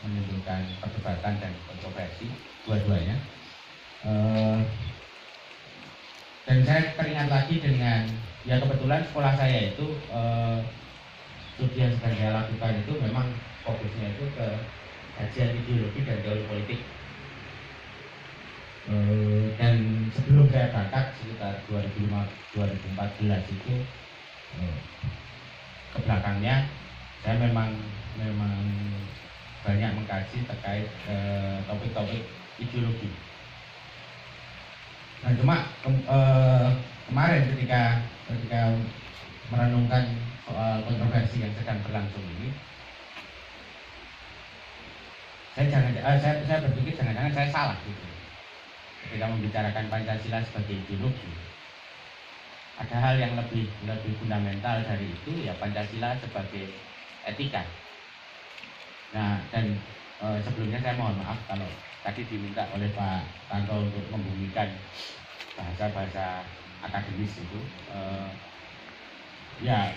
menimbulkan perdebatan dan kontroversi dua-duanya. Dan saya teringat lagi dengan kebetulan sekolah saya itu studi yang sedang saya lakukan itu memang fokusnya itu ke kajian ideologi dan teori politik. Dan sebelum saya berangkat sekitar 2014 itu ke belakangnya saya memang banyak mengkaji terkait topik-topik ideologi. Nah, cuma kemarin ketika merenungkan soal kontroversi yang sedang berlangsung ini, saya berpikir jangan-jangan saya salah gitu ketika membicarakan Pancasila sebagai ideologi. Ada hal yang lebih fundamental dari itu, ya Pancasila sebagai etika. Nah, dan sebelumnya saya mohon maaf kalau tadi diminta oleh Pak Tanto untuk membumikan bahasa-bahasa akademis itu. Ya,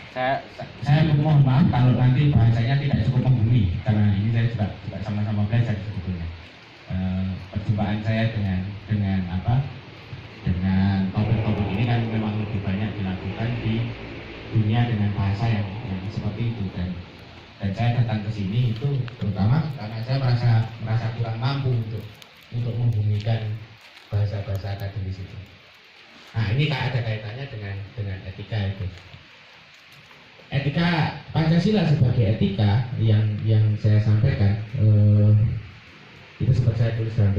saya mohon maaf kalau nanti bahasanya tidak cukup membumi, karena ini saya juga sama-sama belajar sebetulnya. Perjumpaan saya dengan topik-topik ini kan memang lebih banyak dilakukan di dunia dengan bahasa yang seperti itu, dan saya datang ke sini itu terutama karena saya merasa kurang mampu untuk membumikan bahasa-bahasa akademis itu. Nah, ini ada kaitannya dengan etika itu. Etika Pancasila sebagai etika yang saya sampaikan itu sempat saya tulis dalam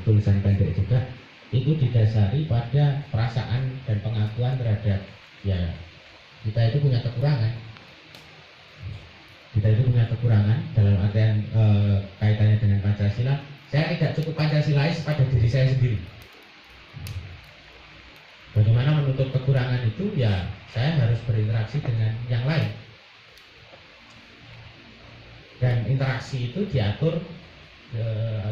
tulisan pendek juga, itu didasari pada perasaan dan pengakuan terhadap ya kita itu punya kekurangan. Kita itu punya kekurangan dalam artian kaitannya dengan Pancasila. Saya tidak cukup Pancasilais pada diri saya sendiri. Bagaimana menutup kekurangan itu? Ya saya harus berinteraksi dengan yang lain. Dan interaksi itu diatur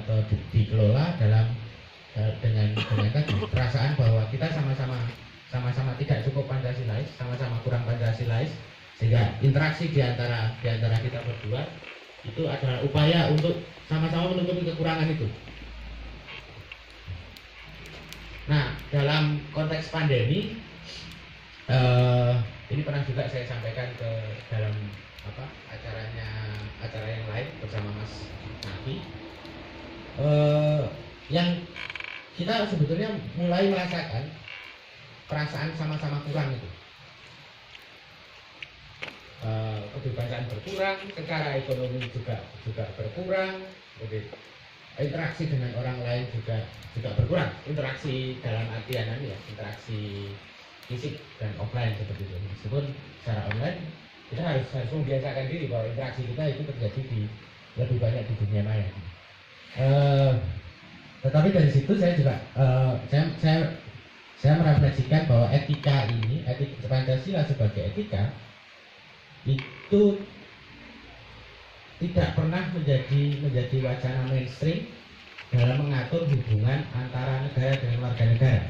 atau dikelola dengan tadi perasaan bahwa kita sama-sama tidak cukup Pancasilais, sama-sama kurang Pancasilais, sehingga interaksi di antara kita berdua itu adalah upaya untuk sama-sama menutupi kekurangan itu. Nah, dalam konteks pandemi ini pernah juga saya sampaikan ke dalam acara yang lain bersama Mas Nafi, yang kita sebetulnya mulai merasakan perasaan sama-sama kurang itu. Kebebasan berkurang, secara ekonomi juga berkurang, interaksi dengan orang lain juga berkurang. Interaksi dalam artian ya, interaksi fisik dan offline seperti itu. Meskipun secara online kita harus membiasakan diri bahwa interaksi kita itu terjadi lebih banyak di dunia maya. Tetapi dari situ saya juga saya merefleksikan bahwa etika ini, etika Pancasila sebagai etika itu tidak pernah menjadi wacana mainstream dalam mengatur hubungan antara negara dengan warga negara.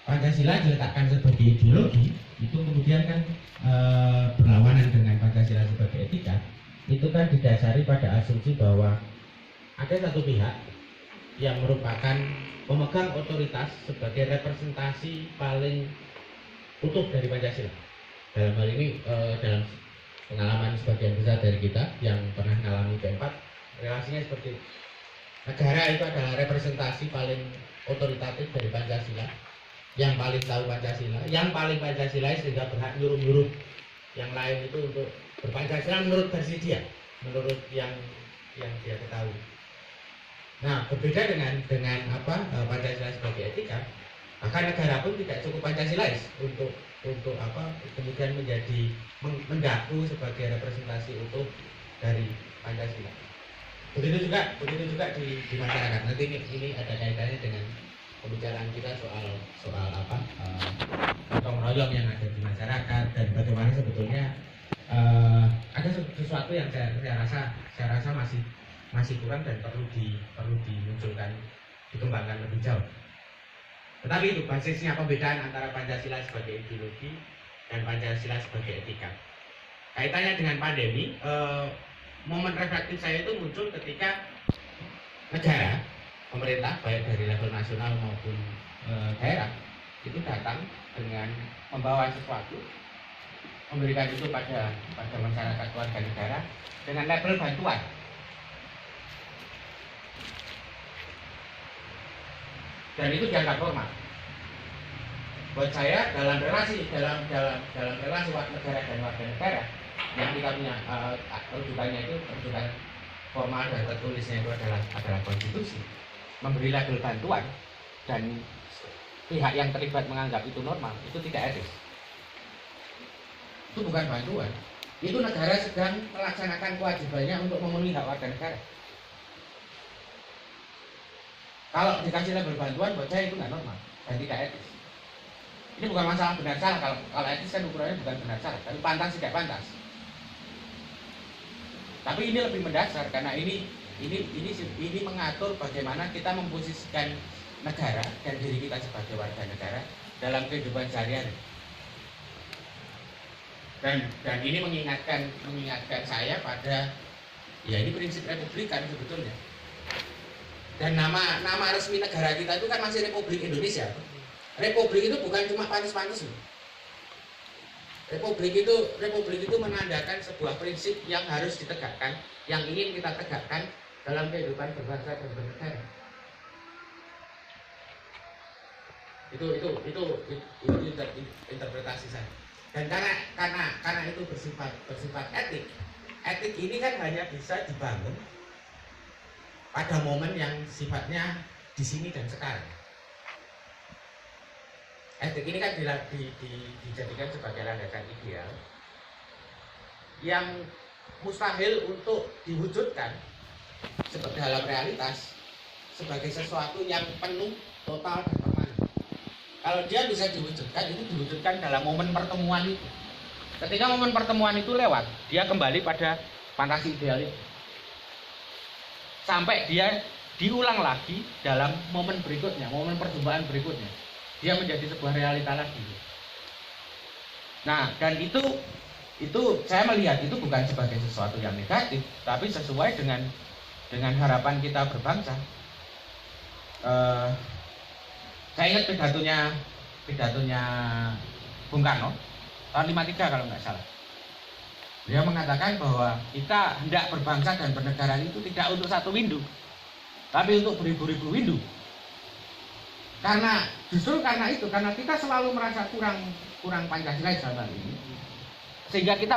Pancasila diletakkan sebagai ideologi, itu kemudian kan berlawanan dengan Pancasila sebagai etika. Itu kan didasari pada asumsi bahwa ada satu pihak yang merupakan pemegang otoritas sebagai representasi paling utuh dari Pancasila. Dalam hal ini dalam pengalaman sebagian besar dari kita yang pernah mengalami P4, relasinya seperti negara itu adalah representasi paling otoritatif dari Pancasila, yang paling tahu Pancasila, yang paling Pancasilais sehingga berhak nyuruh-nyuruh yang lain itu untuk berpancasila menurut versi dia, menurut yang dia ketahui. Nah, berbeda dengan Pancasila sebagai etika, maka negara pun tidak cukup Pancasilais untuk kemudian menjadi menggaku sebagai representasi utuh dari Pancasila. Begitu juga di masyarakat. Nanti ini ada kaitannya dengan pembicaraan kita soal gotong royong yang ada di masyarakat dan bagaimana sebetulnya ada sesuatu yang saya rasa masih kurang dan perlu dimunculkan, dikembangkan lebih jauh. Tetapi itu basisnya pembedaan antara Pancasila sebagai ideologi dan Pancasila sebagai etika. Kaitannya dengan pandemi, momen reflektif saya itu muncul ketika negara, pemerintah baik dari level nasional maupun daerah itu datang dengan membawa sesuatu, memberikan itu pada masyarakat warga negara dengan label bantuan. Dan itu dianggap normal. Buat saya dalam relasi negara dan warga negara yang kita punya rujukannya itu rujukan formal dan tertulisnya itu adalah konstitusi, memberi label bantuan dan pihak yang terlibat menganggap itu normal, itu tidak etis. Itu bukan bantuan, itu negara sedang melaksanakan kewajibannya untuk memenuhi hak warga negara. Kalau dikasih label bantuan, buat saya itu nggak normal dan tidak etis. Ini bukan masalah benar salah, kalau etis kan ukurannya bukan benar salah, tapi pantas tidak pantas. Tapi ini lebih mendasar karena ini mengatur bagaimana kita memposisikan negara dan diri kita sebagai warga negara dalam kehidupan sehari-hari. Dan ini mengingatkan saya pada ya ini prinsip republikan sebetulnya. Dan nama resmi negara kita itu kan masih Republik Indonesia. Republik itu bukan cuma pantas-pantas. Republik itu menandakan sebuah prinsip yang harus ditegakkan, yang ingin kita tegakkan dalam kehidupan berbangsa dan bernegara. Itu interpretasi saya. Dan karena itu bersifat etik ini kan hanya bisa dibangun pada momen yang sifatnya di sini dan sekarang. Etik ini kan dijadikan sebagai landasan ideal yang mustahil untuk diwujudkan seperti dalam realitas sebagai sesuatu yang penuh, total, dan permanen. Kalau dia bisa diwujudkan, itu diwujudkan dalam momen pertemuan itu. Ketika momen pertemuan itu lewat, dia kembali pada fantasi ideal itu. Sampai dia diulang lagi dalam momen berikutnya, momen perjumpaan berikutnya. Dia menjadi sebuah realita lagi. Nah, dan itu saya melihat itu bukan sebagai sesuatu yang negatif, tapi sesuai dengan harapan kita berbangsa. Saya ingat pidatonya Bung Karno tahun 53 kalau nggak salah. Dia mengatakan bahwa kita hendak berbangsa dan bernegara itu tidak untuk satu windu, tapi untuk beribu-ribu windu. Karena kita selalu merasa kurang Pancasila dalam hal ini, sehingga kita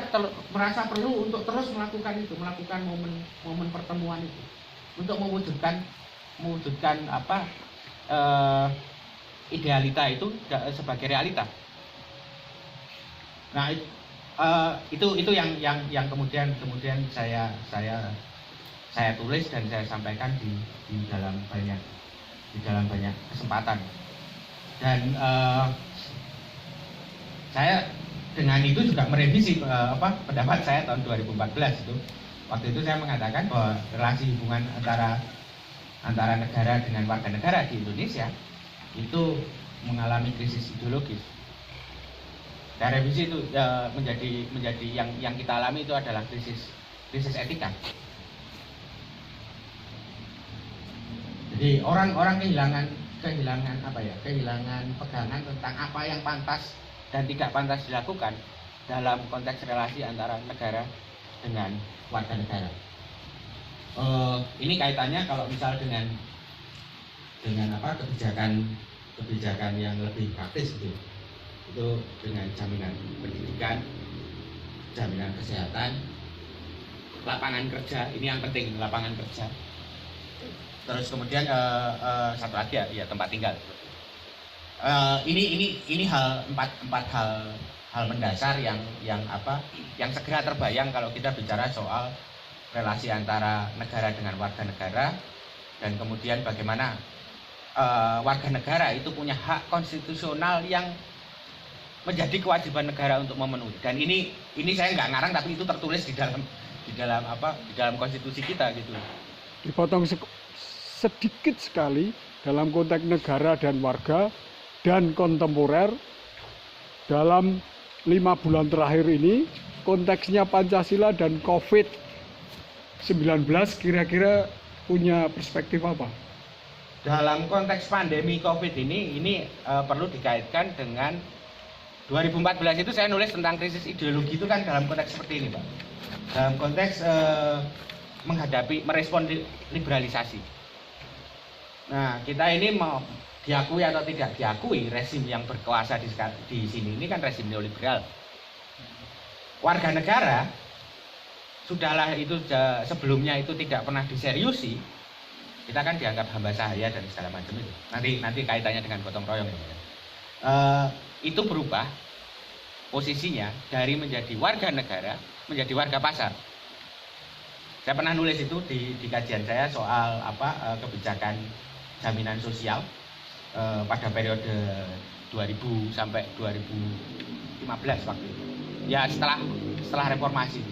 merasa perlu untuk terus melakukan momen pertemuan itu, untuk mewujudkan idealita itu sebagai realita. Nah, itu yang kemudian saya tulis dan saya sampaikan di dalam banyak kesempatan. Dan saya dengan itu juga merevisi pendapat saya tahun 2014 itu. Waktu itu saya mengatakan bahwa relasi hubungan antara negara dengan warga negara di Indonesia itu mengalami krisis ideologis. Dan revisi itu menjadi yang kita alami itu adalah krisis etika. Jadi orang kehilangan pegangan tentang apa yang pantas dan tidak pantas dilakukan dalam konteks relasi antara negara dengan warga negara. Ini kaitannya kalau misal dengan kebijakan yang lebih praktis itu dengan jaminan pendidikan, jaminan kesehatan, lapangan kerja. Ini yang penting, lapangan kerja. Terus kemudian satu lagi ya tempat tinggal. Ini empat hal mendasar yang segera terbayang kalau kita bicara soal relasi antara negara dengan warga negara, dan kemudian bagaimana warga negara itu punya hak konstitusional yang menjadi kewajiban negara untuk memenuhi. Dan ini saya nggak ngarang, tapi itu tertulis di dalam konstitusi kita gitu. Dipotong sedikit sekali dalam konteks negara dan warga dan kontemporer. Dalam 5 bulan terakhir ini konteksnya Pancasila dan COVID. kira-kira punya perspektif apa? Dalam konteks pandemi COVID ini perlu dikaitkan dengan 2014 itu saya nulis tentang krisis ideologi itu kan dalam konteks seperti ini, Pak. Dalam konteks merespon liberalisasi. Nah, kita ini mau diakui atau tidak diakui rezim yang berkuasa di sini ini kan rezim neoliberal. Warga negara sudahlah itu sebelumnya itu tidak pernah diseriusi, kita kan dianggap hamba sahaya dan segala macam itu. Nanti kaitannya dengan gotong royong ya. Itu berubah posisinya dari menjadi warga negara menjadi warga pasar. Saya pernah nulis itu di kajian saya soal kebijakan jaminan sosial pada periode 2000 sampai 2015 waktu itu. Ya setelah reformasi.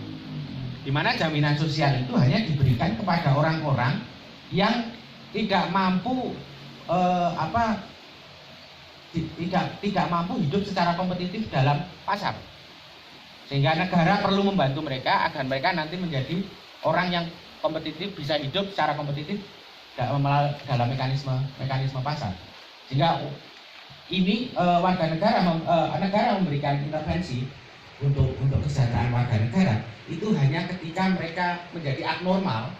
Di mana jaminan sosial itu hanya diberikan kepada orang-orang yang tidak mampu tidak mampu hidup secara kompetitif dalam pasar, sehingga negara perlu membantu mereka agar mereka nanti menjadi orang yang kompetitif, bisa hidup secara kompetitif dalam mekanisme pasar. Sehingga ini warga negara memberikan intervensi untuk kesejahteraan warga negara itu hanya ketika mereka menjadi abnormal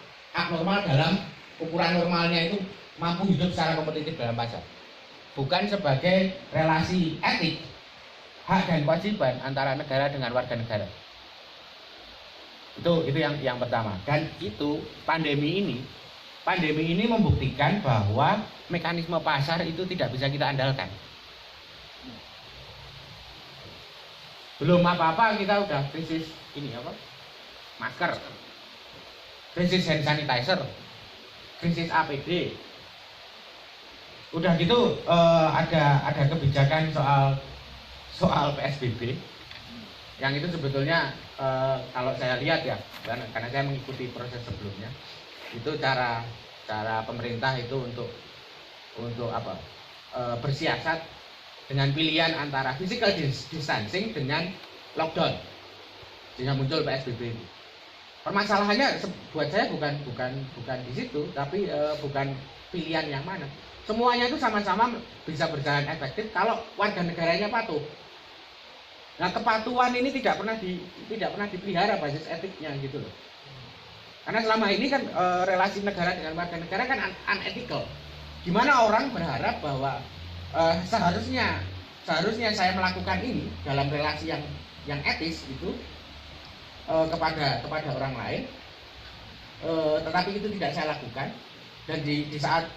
dalam ukuran normalnya itu mampu hidup secara kompetitif dalam pasar, bukan sebagai relasi etik, hak dan kewajiban antara negara dengan warga negara. Itu yang pertama. Dan itu pandemi ini membuktikan bahwa mekanisme pasar itu tidak bisa kita andalkan. Belum apa-apa kita udah krisis masker, krisis hand sanitizer, krisis APD. Udah gitu ada kebijakan soal PSBB yang itu sebetulnya kalau saya lihat ya, karena saya mengikuti proses sebelumnya, itu cara pemerintah itu untuk bersiasat dengan pilihan antara physical distancing dengan lockdown, sehingga muncul PSBB. Permasalahannya buat saya bukan di situ, tapi bukan pilihan yang mana. Semuanya itu sama-sama bisa berjalan efektif kalau warga negaranya patuh. Nah, kepatuhan ini tidak pernah dipelihara basis etiknya gitu loh. Karena selama ini kan relasi negara dengan warga negara kan unethical. Gimana orang berharap bahwa seharusnya saya melakukan ini dalam relasi yang etis gitu kepada orang lain, tetapi itu tidak saya lakukan. Dan di saat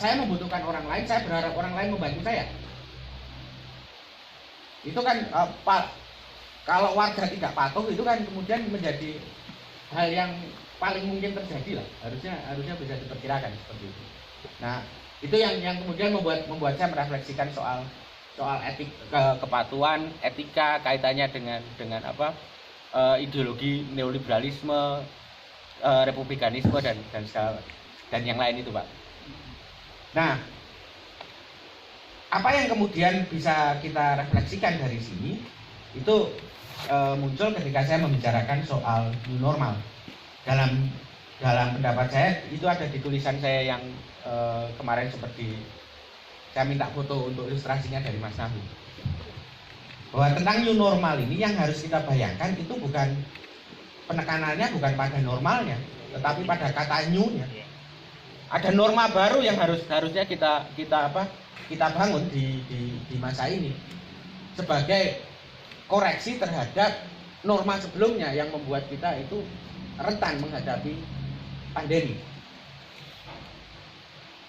saya membutuhkan orang lain, saya berharap orang lain membantu saya. Itu kan kalau warga tidak patuh itu kan kemudian menjadi hal yang paling mungkin terjadi lah. Harusnya bisa diperkirakan seperti itu. Nah, itu yang kemudian membuat saya merefleksikan soal etik, kepatuhan, etika kaitannya dengan ideologi neoliberalisme, republikanisme dan yang lain itu, Pak. Nah, apa yang kemudian bisa kita refleksikan dari sini itu muncul ketika saya membicarakan soal new normal. Dalam pendapat saya itu ada di tulisan saya yang kemarin seperti saya minta foto untuk ilustrasinya dari Mas Nahu. Bahwa tentang new normal ini yang harus kita bayangkan itu bukan penekanannya bukan pada normalnya, tetapi pada kata new-nya. Ada norma baru yang harusnya kita bangun di masa ini sebagai koreksi terhadap norma sebelumnya yang membuat kita itu rentan menghadapi pandemi.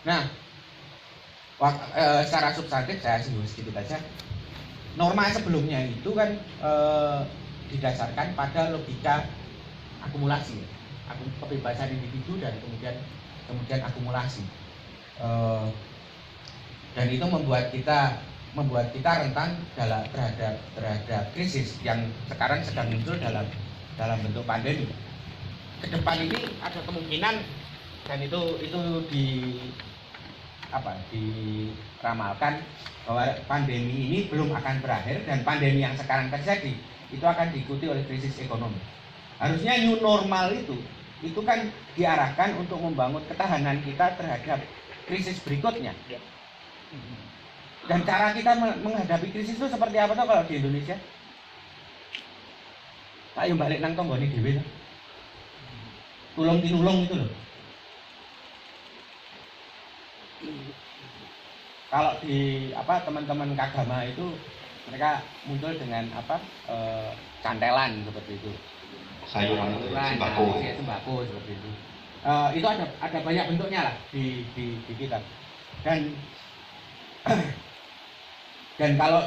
Nah, secara substantif saya singgung sedikit aja. Norma sebelumnya itu kan didasarkan pada logika akumulasi, kebebasan individu dan kemudian akumulasi, dan itu membuat kita rentan terhadap krisis yang sekarang sedang muncul dalam bentuk pandemi. Kedepan ini ada kemungkinan dan itu diramalkan bahwa pandemi ini belum akan berakhir dan pandemi yang sekarang terjadi itu akan diikuti oleh krisis ekonomi. Harusnya new normal itu itu kan diarahkan untuk membangun ketahanan kita terhadap krisis berikutnya. Dan cara kita menghadapi krisis itu seperti apa tuh kalau di Indonesia? Ayo balik nang tonggone dhewe. Tulung tinulung itu loh. Kalau di teman-teman kagama itu mereka muncul dengan cantelan seperti itu. Sayuran itu sembako. Sembako seperti itu. Itu ada banyak bentuknya lah di kita. Dan kalau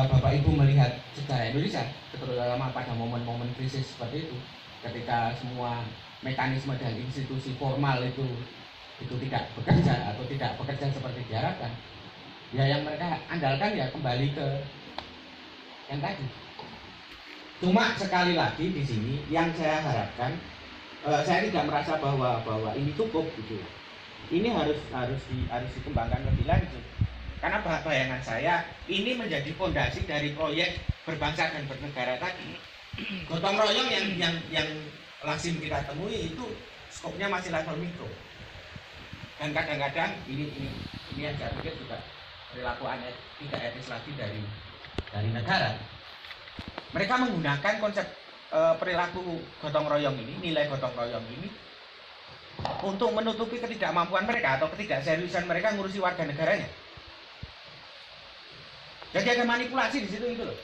Bapak Ibu melihat sejarah Indonesia, terutama pada momen-momen krisis seperti itu, ketika semua mekanisme dan institusi formal itu tidak bekerja atau tidak bekerja seperti diharapkan, ya yang mereka andalkan ya kembali ke yang tadi. Cuma sekali lagi di sini yang saya harapkan, saya tidak merasa bahwa ini cukup gitu. Ini harus dikembangkan lebih lanjut. Karena bayangan saya ini menjadi fondasi dari proyek berbangsa dan bernegara tadi. Gotong royong yang lazim kita temui itu skopnya masih level mikro. Dan kadang-kadang ini yang saya pikir juga perilaku tidak etis lagi dari negara. Mereka menggunakan konsep perilaku gotong royong ini, nilai gotong royong ini untuk menutupi ketidakmampuan mereka atau ketidakseriusan mereka ngurusi warga negaranya. Jadi ada manipulasi di situ itu loh.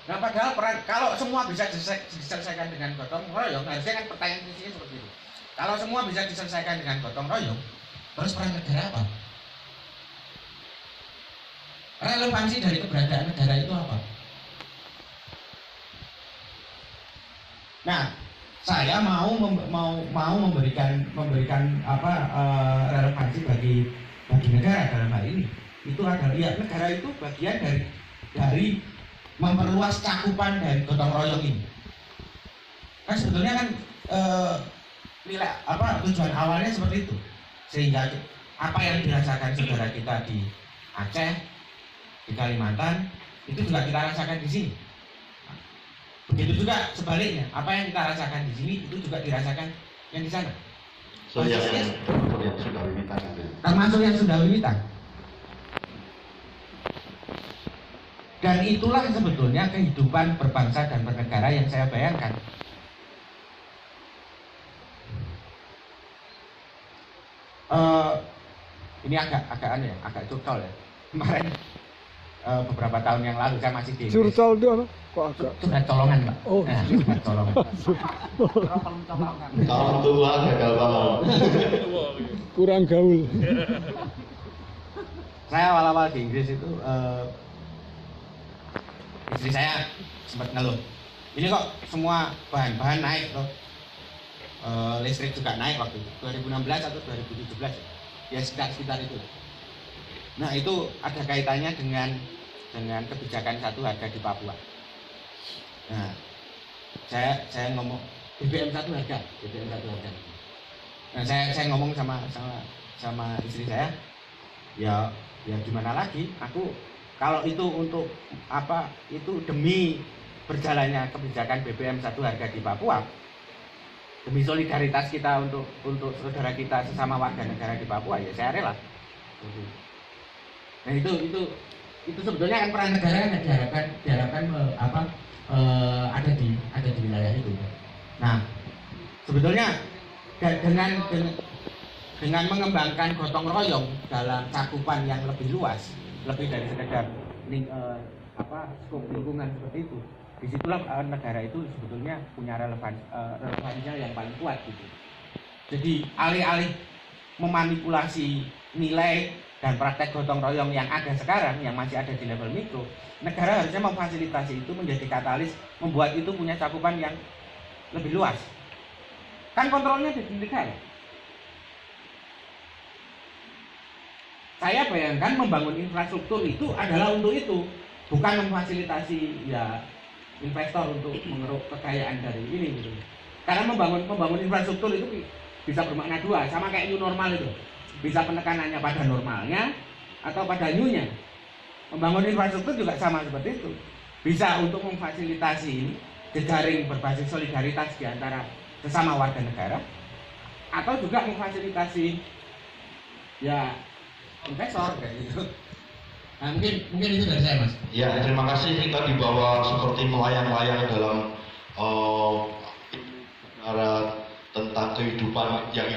Nah padahal kalau semua bisa diselesaikan dengan gotong royong, harusnya kan pertanyaan kritisnya seperti itu. Kalau semua bisa diselesaikan dengan gotong royong, terus peran negara apa? Relevansi dari keberadaan negara itu apa? Nah, saya mau memberikan relevansi bagi negara dalam hal ini. Itu adalah ya negara itu bagian dari memperluas cakupan dari gotong royong ini. Kan sebetulnya kan tujuan awalnya seperti itu, sehingga apa yang dirasakan saudara kita di Aceh, di Kalimantan itu juga kita rasakan di sini. Begitu juga sebaliknya, apa yang kita rasakan di sini itu juga dirasakan yang di sana. So yang sudah Wiwitan itu. Termasuk yang sudah Wiwitan. Dan itulah sebetulnya kehidupan berbangsa dan bernegara yang saya bayangkan. Ini agak curcol ya. Kemarin beberapa tahun yang lalu saya masih di Curcol itu apa? Kok agak? Curhat colongan, Pak. Oh, curhat colongan. Orang tua gagal banget. Kurang gaul. Saya awal-awal di Inggris itu istri saya sempat ngeluh. Ini kok semua bahan-bahan naik loh. Listrik juga naik waktu itu 2016 atau 2017 ya sekitar itu. Nah itu ada kaitannya dengan kebijakan satu harga di Papua. Nah saya ngomong BBM satu harga. Nah saya ngomong sama istri saya, ya gimana lagi? Aku kalau itu untuk itu demi berjalannya kebijakan BBM satu harga di Papua, demi solidaritas kita untuk saudara kita sesama warga negara di Papua, ya saya rela. Nah itu sebetulnya kan peran negara yang diharapkan ada di wilayah itu. Nah sebetulnya dengan mengembangkan gotong royong dalam cakupan yang lebih luas, lebih dari sekedar skop lingkungan seperti itu, disitulah negara itu sebetulnya punya relevansinya yang paling kuat gitu. Jadi alih-alih memanipulasi nilai dan praktek gotong royong yang ada sekarang, yang masih ada di level mikro, negara harusnya memfasilitasi itu menjadi katalis, membuat itu punya cakupan yang lebih luas. Kan kontrolnya di negara. Saya bayangkan membangun infrastruktur itu adalah untuk itu, bukan memfasilitasi ya investor untuk mengeruk kekayaan dari ini gitu. Karena membangun infrastruktur itu bisa bermakna dua, sama kayak new normal itu. Bisa penekanannya pada normalnya atau pada new-nya. Membangun infrastruktur juga sama seperti itu. Bisa untuk memfasilitasi ini jejaring berbasis solidaritas di antara sesama warga negara, atau juga memfasilitasi ya investor kayak gitu. Nah, mungkin itu dari saya, Mas. Ya, terima kasih. Kita dibawa seperti melayang-layang dalam negara tentang kehidupan yang